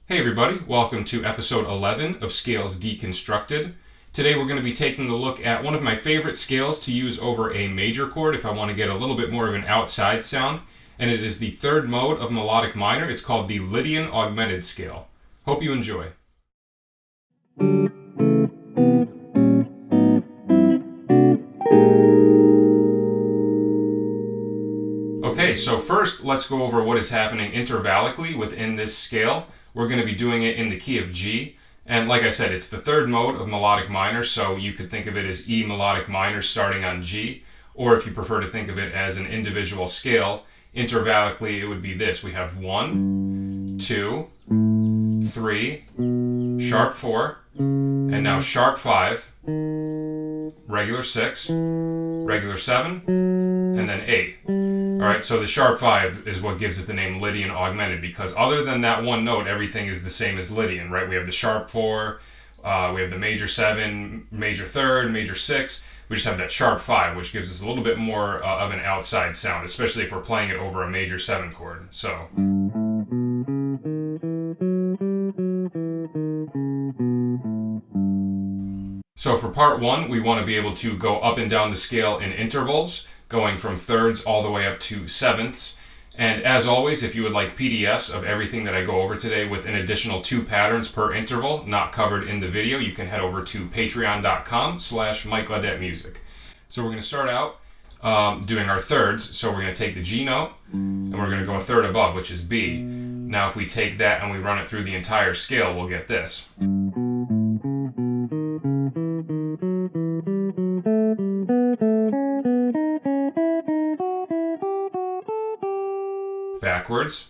Hey everybody, welcome to episode 11 of Scales Deconstructed. Today we're going to be taking a look at one of my favorite scales to use over a major chord if I want to get a little bit more of an outside sound, and it is the third mode of melodic minor. It's called the Lydian Augmented Scale. Hope you enjoy. Okay, so first let's go over what is happening intervallically within this scale. We're going to be doing it in the key of G, and like I said, it's the third mode of melodic minor, so you could think of it as E melodic minor starting on G, or if you prefer to think of it as an individual scale, intervallically it would be this. We have 1, 2, 3, sharp 4, and now sharp 5, regular 6, regular 7, and then 8. Alright, so the sharp 5 is what gives it the name Lydian Augmented, because other than that one note, everything is the same as Lydian, right? We have the sharp 4, we have the major 7, major 3rd, major 6. We just have that sharp 5, which gives us a little bit more of an outside sound, especially if we're playing it over a major 7 chord. So for part 1, we want to be able to go up and down the scale in intervals, going from thirds all the way up to sevenths. And as always, if you would like PDFs of everything that I go over today with an additional 2 patterns per interval not covered in the video, you can head over to patreon.com/MikeAudetteMusic. So we're going to start out doing our thirds. So we're going to take the G note and we're going to go a third above, which is B. Now if we take that and we run it through the entire scale, we'll get this. Backwards.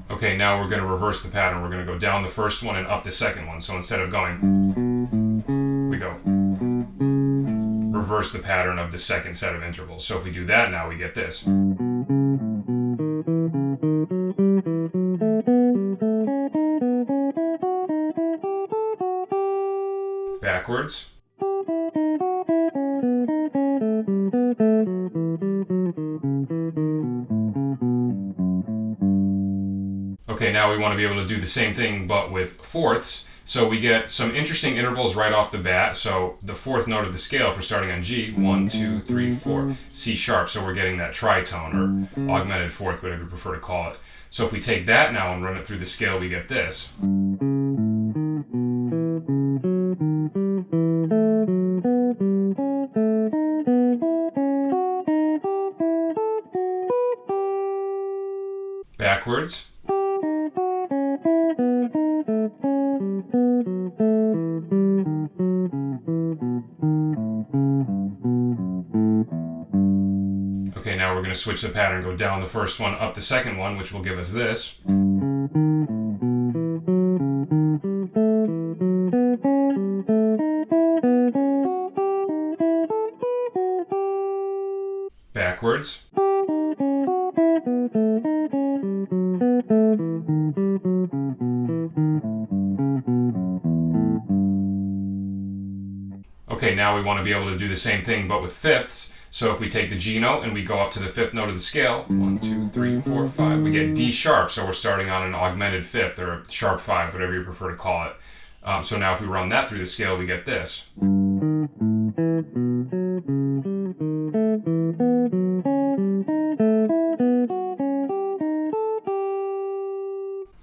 Okay, now we're going to reverse the pattern. We're going to go down the first one and up the second one. So instead of going, we go reverse the pattern of the second set of intervals. So if we do that now, we get this. Backwards. Okay, now we want to be able to do the same thing but with fourths. So we get some interesting intervals right off the bat. So the fourth note of the scale, if we're starting on G, 1, 2, 3, 4, C sharp. So we're getting that tritone or augmented fourth, whatever you prefer to call it. So if we take that now and run it through the scale, we get this. Backwards. Okay, now we're going to switch the pattern, go down the first one, up the second one, which will give us this. Backwards. Okay, now we want to be able to do the same thing but with fifths. So if we take the G note and we go up to the fifth note of the scale, 1, 2, 3, 4, 5, we get D sharp. So we're starting on an augmented fifth or a sharp 5, whatever you prefer to call it. So now if we run that through the scale, we get this.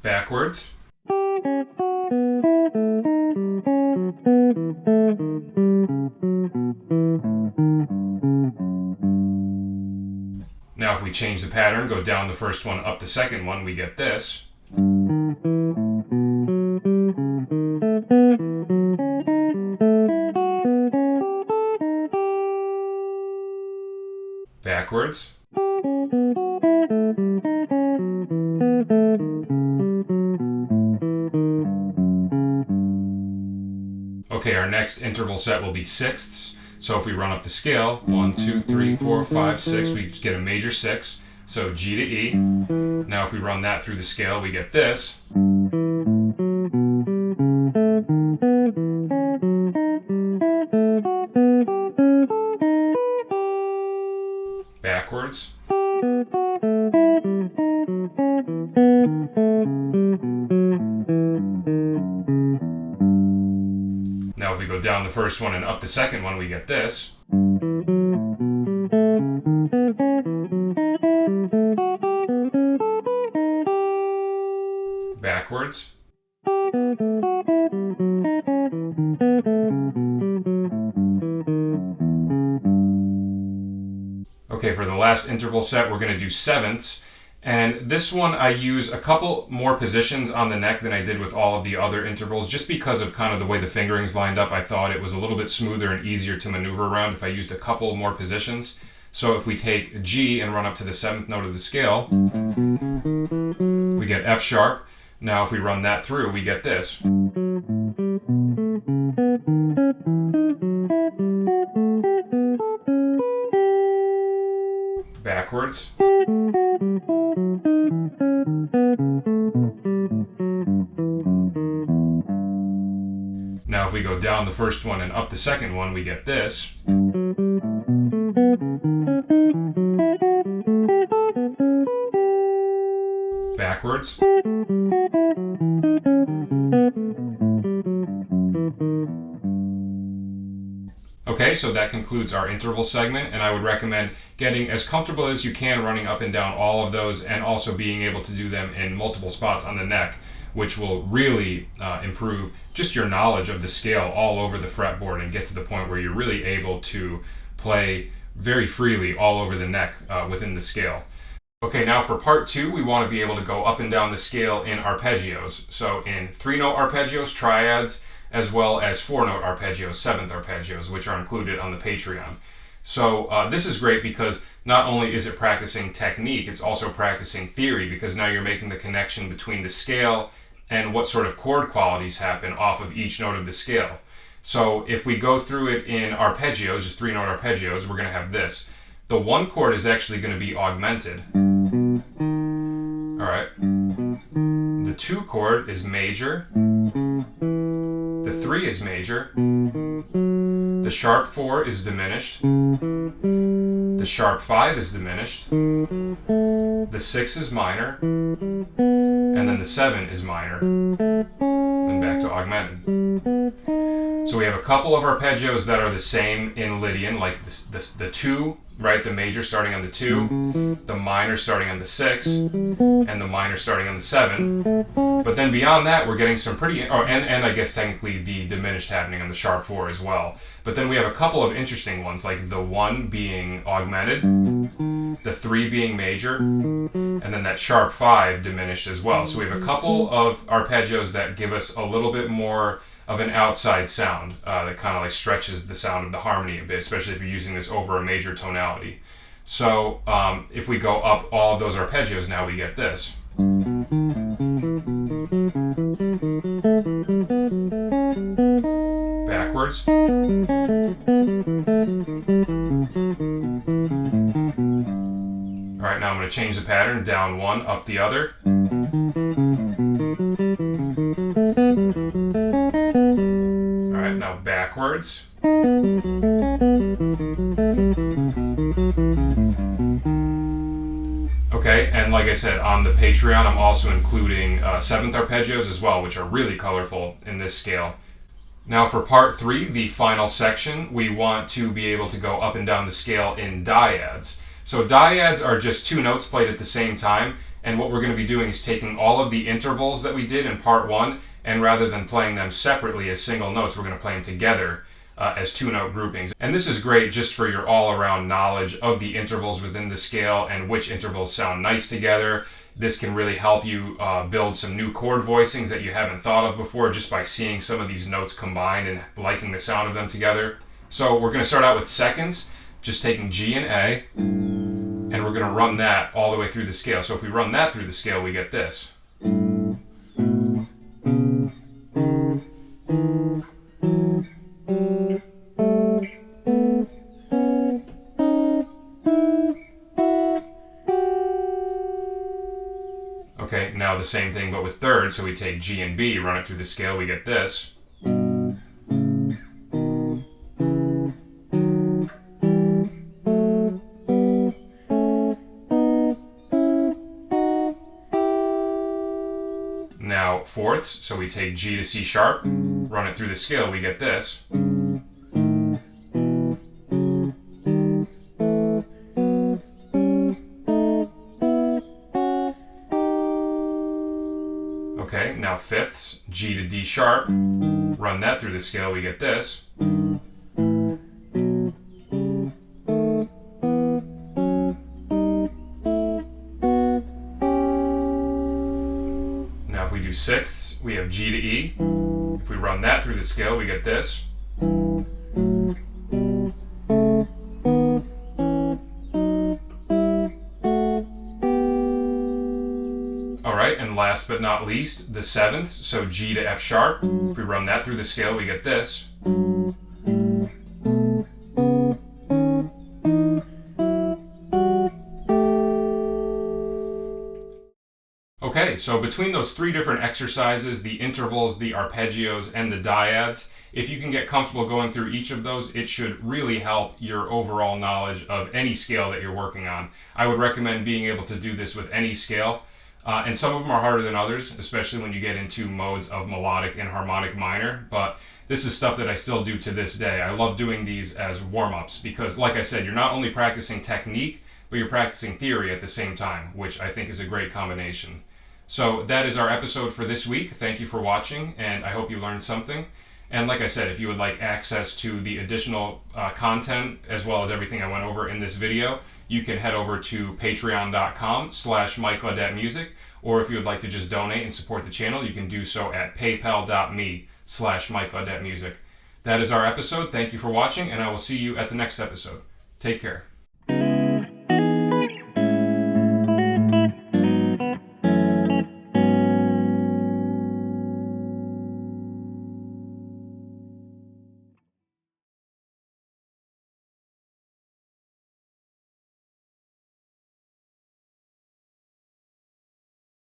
Backwards. Now if we change the pattern, go down the first one, up the second one, we get this. Backwards. Okay, our next interval set will be sixths. So if we run up the scale, 1, 2, 3, 4, 5, 6, we get a major 6. So G to E. Now if we run that through the scale, we get this. backwards. Now if we go down the first one and up the second one, we get this. Backwards. Okay, for the last interval set, we're going to do sevenths. And this one, I use a couple more positions on the neck than I did with all of the other intervals, just because of kind of the way the fingerings lined up. I thought it was a little bit smoother and easier to maneuver around if I used a couple more positions. So if we take G and run up to the seventh note of the scale, we get F sharp. Now if we run that through, we get this. Backwards. Now if we go down the first one and up the second one, we get this. Backwards. Okay, so that concludes our interval segment, and I would recommend getting as comfortable as you can running up and down all of those, and also being able to do them in multiple spots on the neck, which will really improve just your knowledge of the scale all over the fretboard and get to the point where you're really able to play very freely all over the neck within the scale. Okay, now for part two, we want to be able to go up and down the scale in arpeggios. So in 3-note arpeggios, triads, as well as 4-note arpeggios, 7th arpeggios, which are included on the Patreon. So this is great because not only is it practicing technique, it's also practicing theory, because now you're making the connection between the scale and what sort of chord qualities happen off of each note of the scale. So if we go through it in arpeggios, just 3-note arpeggios, we're going to have this. The 1 chord is actually going to be augmented. All right. The 2 chord is major. The 3 is major. The sharp 4 is diminished. The sharp 5 is diminished. The 6 is minor. And then the 7 is minor. Then back to augmented. So we have a couple of arpeggios that are the same in Lydian, like the 2, right? The major starting on the 2, the minor starting on the 6, and the minor starting on the 7. But then beyond that, we're getting some pretty, and I guess technically the diminished happening on the sharp 4 as well. But then we have a couple of interesting ones, like the 1 being augmented, the 3 being major, and then that sharp 5 diminished as well. So we have a couple of arpeggios that give us a little bit more of an outside sound that kind of like stretches the sound of the harmony a bit, especially if you're using this over a major tonality. So if we go up all of those arpeggios now, we get this. Backwards. All right, now I'm going to change the pattern, down 1, up the other. All right, now backwards. Okay, and like I said, on the Patreon, I'm also including 7th arpeggios as well, which are really colorful in this scale. Now for part 3, the final section, we want to be able to go up and down the scale in dyads. So dyads are just 2 notes played at the same time, and what we're going to be doing is taking all of the intervals that we did in part 1, and rather than playing them separately as single notes, we're going to play them together as 2-note groupings. And this is great just for your all-around knowledge of the intervals within the scale and which intervals sound nice together. This can really help you build some new chord voicings that you haven't thought of before just by seeing some of these notes combined and liking the sound of them together. So we're going to start out with seconds, just taking G and A, and we're going to run that all the way through the scale. So if we run that through the scale, we get this. Okay, now the same thing but with thirds, so we take G and B, run it through the scale, we get this. fourths, so we take G to C sharp, run it through the scale, we get this. Okay, now fifths, G to D sharp, run that through the scale, we get this. Now if we do sixths, we have G to E. If we run that through the scale, we get this. Alright, and last but not least, the sevenths, so G to F sharp. If we run that through the scale, we get this. Okay, so between those three different exercises, the intervals, the arpeggios, and the dyads, if you can get comfortable going through each of those, it should really help your overall knowledge of any scale that you're working on. I would recommend being able to do this with any scale. And some of them are harder than others, especially when you get into modes of melodic and harmonic minor. But this is stuff that I still do to this day. I love doing these as warm-ups because, like I said, you're not only practicing technique, but you're practicing theory at the same time, which I think is a great combination. So that is our episode for this week. Thank you for watching, and I hope you learned something. And like I said, if you would like access to the additional content, as well as everything I went over in this video, you can head over to patreon.com/MikeAudetteMusic, or if you would like to just donate and support the channel, you can do so at paypal.me/MikeAudetteMusic. That is our episode. Thank you for watching, and I will see you at the next episode. Take care.